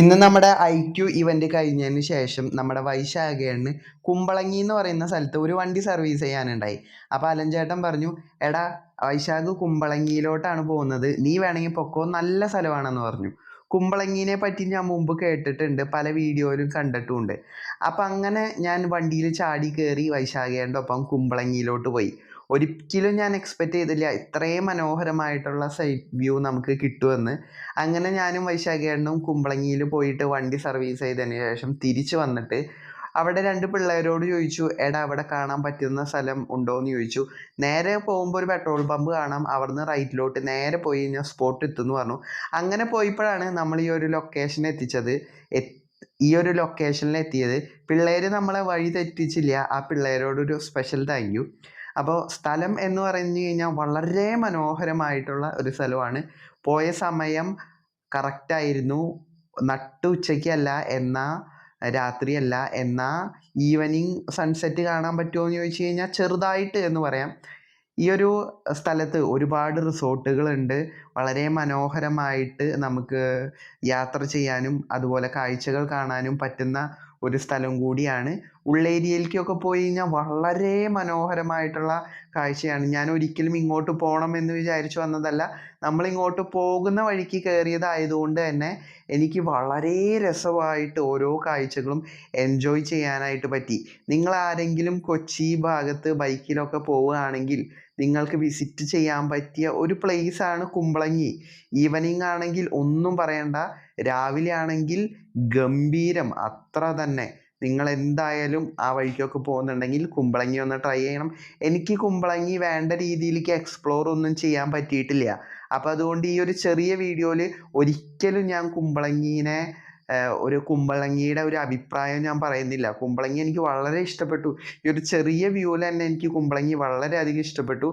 ഇന്ന് നമ്മുടെ IQ event കഴിഞ്ഞതിന് ശേഷം നമ്മുടെ വൈശാഖേണ് കുമ്പളങ്ങി എന്ന് പറയുന്ന സ്ഥലത്ത് ഒരു വണ്ടി സർവീസ് ചെയ്യാനുണ്ടായി. അപ്പോൾ അലൻ ചേട്ടൻ പറഞ്ഞു, എടാ വൈശാഖ് കുമ്പളങ്ങിയിലോട്ടാണ് പോകുന്നത്, നീ വേണമെങ്കിൽ പൊക്കോ, നല്ല സ്ഥലമാണെന്ന് പറഞ്ഞു. കുമ്പളങ്ങീനെ പറ്റി ഞാൻ മുമ്പ് കേട്ടിട്ടുണ്ട്, പല വീഡിയോയിലും കണ്ടിട്ടുമുണ്ട്. അപ്പം അങ്ങനെ ഞാൻ വണ്ടിയിൽ ചാടി കയറി വൈശാഖേൻ്റെ ഒപ്പം കുമ്പളങ്ങിയിലോട്ട് പോയി. ഒരിക്കലും ഞാൻ എക്സ്പെക്റ്റ് ചെയ്തില്ല ഇത്രയും മനോഹരമായിട്ടുള്ള സൈറ്റ് വ്യൂ നമുക്ക് കിട്ടുമെന്ന്. അങ്ങനെ ഞാനും വൈശാഖേട്ടനും കുമ്പളങ്ങിയിൽ പോയിട്ട് വണ്ടി സർവീസ് ചെയ്തതിന് ശേഷം തിരിച്ച് വന്നിട്ട് അവിടെ 2 പിള്ളേരോട് ചോദിച്ചു, എടാ അവിടെ കാണാൻ പറ്റുന്ന സ്ഥലം ഉണ്ടോ എന്ന് ചോദിച്ചു. നേരെ പോകുമ്പോൾ ഒരു പെട്രോൾ പമ്പ് കാണാം, അവിടുന്ന് റൈറ്റിലോട്ട് നേരെ പോയി കഴിഞ്ഞാൽ സ്പോട്ട് എത്തുമെന്ന് പറഞ്ഞു. അങ്ങനെ പോയപ്പോഴാണ് നമ്മൾ ഈ ഒരു ലൊക്കേഷൻ എത്തിച്ചത്. ഈ ഒരു ലൊക്കേഷനിൽ എത്തിയത്. പിള്ളേർ നമ്മളെ വഴി തെറ്റിച്ചില്ല. ആ പിള്ളേരോടൊരു സ്പെഷ്യൽ താങ്ക് യു. അപ്പോൾ സ്ഥലം എന്ന് പറഞ്ഞു കഴിഞ്ഞാൽ വളരെ മനോഹരമായിട്ടുള്ള ഒരു സ്ഥലമാണ്. പോയ സമയം കറക്റ്റായിരുന്നു. നട്ടു ഉച്ചയ്ക്കല്ല, എന്നാൽ രാത്രിയല്ല, എന്നാൽ ഈവനിങ് സൺസെറ്റ് കാണാൻ പറ്റുമോ എന്ന് ചോദിച്ചു കഴിഞ്ഞാൽ ചെറുതായിട്ട് എന്ന് പറയാം. ഈ ഒരു സ്ഥലത്ത് ഒരുപാട് റിസോർട്ടുകളുണ്ട്. വളരെ മനോഹരമായിട്ട് നമുക്ക് യാത്ര ചെയ്യാനും അതുപോലെ കാഴ്ചകൾ കാണാനും പറ്റുന്ന ഒരു സ്ഥലം കൂടിയാണ്. ഉള്ളേരിയയിലേക്കൊക്കെ പോയി കഴിഞ്ഞാൽ വളരെ മനോഹരമായിട്ടുള്ള കാഴ്ചയാണ്. ഞാൻ ഒരിക്കലും ഇങ്ങോട്ട് പോകണം എന്ന് വിചാരിച്ചു വന്നതല്ല. നമ്മളിങ്ങോട്ട് പോകുന്ന വഴിക്ക് കയറിയതായതുകൊണ്ട് തന്നെ എനിക്ക് വളരെ രസമായിട്ട് ഓരോ കാഴ്ചകളും എൻജോയ് ചെയ്യാനായിട്ട് പറ്റി. നിങ്ങളാരെങ്കിലും കൊച്ചി ഭാഗത്ത് ബൈക്കിലൊക്കെ പോവുകയാണെങ്കിൽ നിങ്ങൾക്ക് വിസിറ്റ് ചെയ്യാൻ പറ്റിയ ഒരു പ്ലേസാണ് കുമ്പളങ്ങി. ഈവനിങ് ആണെങ്കിൽ ഒന്നും പറയണ്ട, രാവിലെ ആണെങ്കിൽ ഗംഭീരം അത്ര തന്നെ. നിങ്ങൾ എന്തായാലും ആ വഴിക്കൊക്കെ പോകുന്നുണ്ടെങ്കിൽ കുമ്പളങ്ങി ഒന്ന് ട്രൈ ചെയ്യണം. എനിക്ക് കുമ്പളങ്ങി വേണ്ട രീതിയിലേക്ക് എക്സ്പ്ലോർ ഒന്നും ചെയ്യാൻ പറ്റിയിട്ടില്ല. അപ്പോൾ അതുകൊണ്ട് ഈ ഒരു ചെറിയ വീഡിയോയിൽ ഒരിക്കലും ഞാൻ കുമ്പളങ്ങീനെ ഒരു കുമ്പളങ്ങിയുടെ ഒരു അഭിപ്രായം ഞാൻ പറയുന്നില്ല. കുമ്പളങ്ങി എനിക്ക് വളരെ ഇഷ്ടപ്പെട്ടു. ഈ ഒരു ചെറിയ വ്യൂവിൽ തന്നെ എനിക്ക് കുമ്പളങ്ങി വളരെയധികം ഇഷ്ടപ്പെട്ടു.